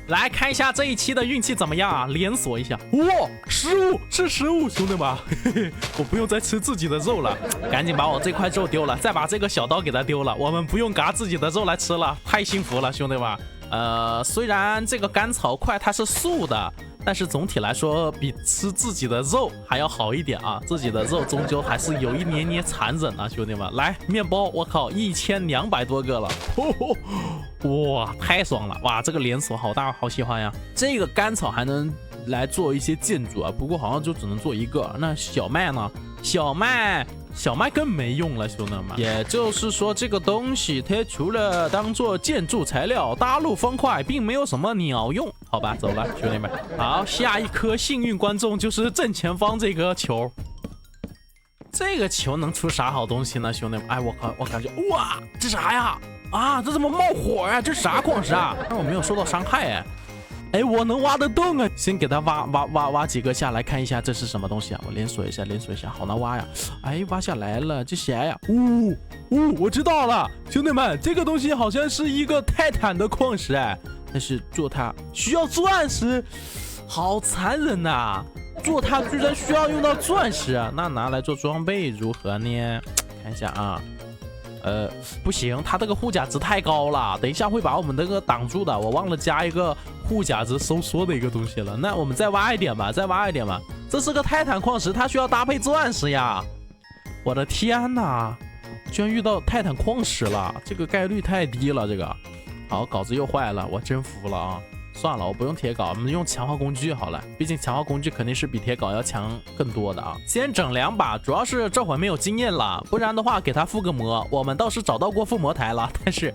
来看一下这一期的运气怎么样啊？连锁一下，哇，食物是食物，兄弟们，嘿嘿，我不用再吃自己的肉了，赶紧把我这块肉丢了，再把这个小刀给它丢了，我们不用嘎自己的肉来吃了，太幸福了，兄弟们。虽然这个甘草块它是素的，但是总体来说比吃自己的肉还要好一点啊！自己的肉终究还是有一点点残忍啊，兄弟们！来，面包，我靠，1200多个了，哇，太爽了！哇，这个连锁好大，好喜欢呀！这个甘草还能来做一些建筑啊，不过好像就只能做一个。那小麦呢？小麦更没用了，兄弟们。也就是说，这个东西它除了当做建筑材料搭路方块，并没有什么鸟用。好吧，走了，兄弟们。好，下一颗幸运观众就是正前方这个球。这个球能出啥好东西呢，兄弟们？哎，我靠，我感觉哇，这啥呀？啊，这怎么冒火呀？这啥矿石啊？但我没有受到伤害哎。哎，我能挖得动啊！先给它挖几个下来看一下，这是什么东西啊？我连锁一下，好难挖呀！哎，挖下来了，这啥呀？我知道了，兄弟们，这个东西好像是一个泰坦的矿石哎，但是做它需要钻石，好残忍呐！做它居然需要用到钻石啊！那拿来做装备如何呢？看一下啊。不行，它这个护甲值太高了，等一下会把我们这个挡住的。我忘了加一个护甲值收缩的一个东西了。那我们再挖一点吧，这是个泰坦矿石，它需要搭配钻石呀！我的天哪，居然遇到泰坦矿石了，这个概率太低了。这个好，稿子又坏了，我真服了啊！算了，我不用铁镐，我们用强化工具好了。毕竟强化工具肯定是比铁镐要强更多的啊。先整2把，主要是这会没有经验了，不然的话给他附个魔。我们倒是找到过附魔台了，但是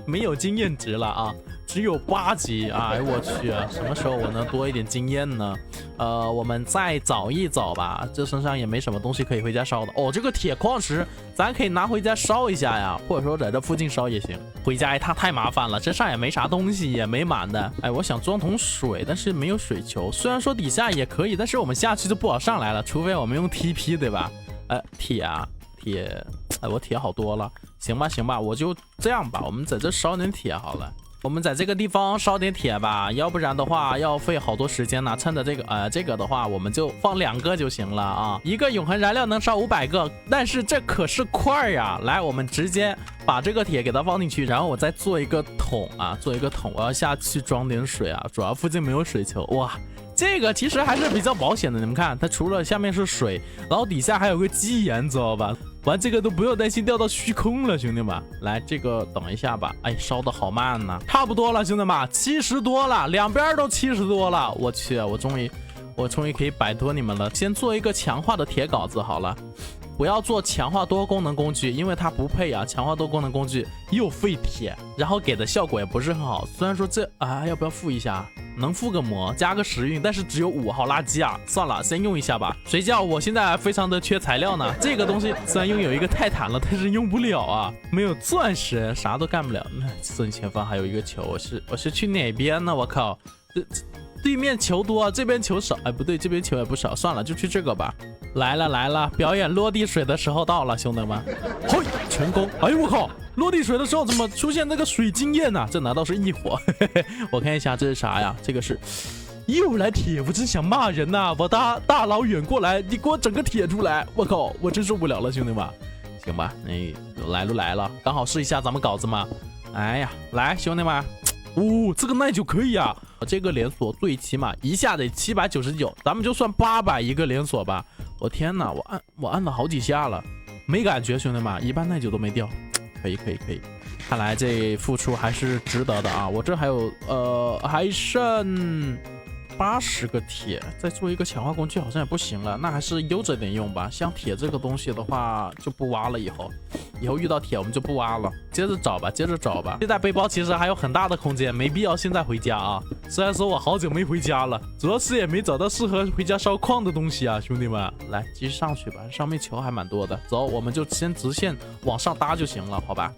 没有经验值了啊，只有8级。哎，我去，什么时候我能多一点经验呢？我们再找一找吧。这身上也没什么东西可以回家烧的。哦，这个铁矿石咱可以拿回家烧一下呀，或者说在这附近烧也行。回家一趟太麻烦了，身上也没啥东西，也没满的。哎，我想装桶水，但是没有水球。虽然说底下也可以，但是我们下去就不好上来了，除非我们用 TP， 对吧？铁，哎，我铁好多了。行吧，我就这样吧，我们在这烧点铁好了。我们在这个地方烧点铁吧，要不然的话要费好多时间呢。趁着这个的话，我们就放2个就行了啊。一个永恒燃料能烧500个，但是这可是块呀。来，我们直接把这个铁给它放进去，然后我再做一个桶啊，我要下去装点水啊，主要附近没有水球。哇，这个其实还是比较保险的。你们看，它除了下面是水，然后底下还有个基岩，知道吧？玩这个都不用担心掉到虚空了，兄弟们。来，这个等一下吧。哎，烧的好慢呐，差不多了，兄弟们，70多了，两边都70多了。我去，我终于可以摆脱你们了。先做一个强化的铁镐子好了，不要做强化多功能工具，因为它不配啊。强化多功能工具又费铁，然后给的效果也不是很好。虽然说这要不要附一下？能附个魔，加个时运，但是只有5，好垃圾啊！算了，先用一下吧。谁叫我现在非常的缺材料呢？这个东西虽然拥有一个泰坦了，但是用不了啊，没有钻石，啥都干不了。那正前方还有一个球，我是去哪边呢？我靠，对面球多，这边球少。哎，不对，这边球也不少。算了，就去这个吧。来了，表演落地水的时候到了，兄弟们。嘿，成功！哎呦我靠！落地水的时候怎么出现那个水晶焰呢？这难道是异火？我看一下这是啥呀？这个是又来铁，我真想骂人呐！我大老远过来，你给我整个铁出来！我靠，我真受不了了，兄弟们。行吧，来都来了，刚好试一下咱们稿子嘛。哎呀，来兄弟们，这个耐久可以啊！这个连锁最起码一下得799，咱们就算800一个连锁吧。我天哪，我按了好几下了，没感觉，兄弟们，一半耐久都没掉。可以，看来这付出还是值得的啊！我这还有还剩80个铁，再做一个强化工具好像也不行了，那还是悠着点用吧。像铁这个东西的话就不挖了，以后遇到铁我们就不挖了，接着找吧。这袋背包其实还有很大的空间，没必要现在回家啊。虽然说我好久没回家了，主要是也没找到适合回家烧矿的东西啊，兄弟们。来，继续上去吧，上面球还蛮多的。走，我们就先直线往上搭就行了，好吧？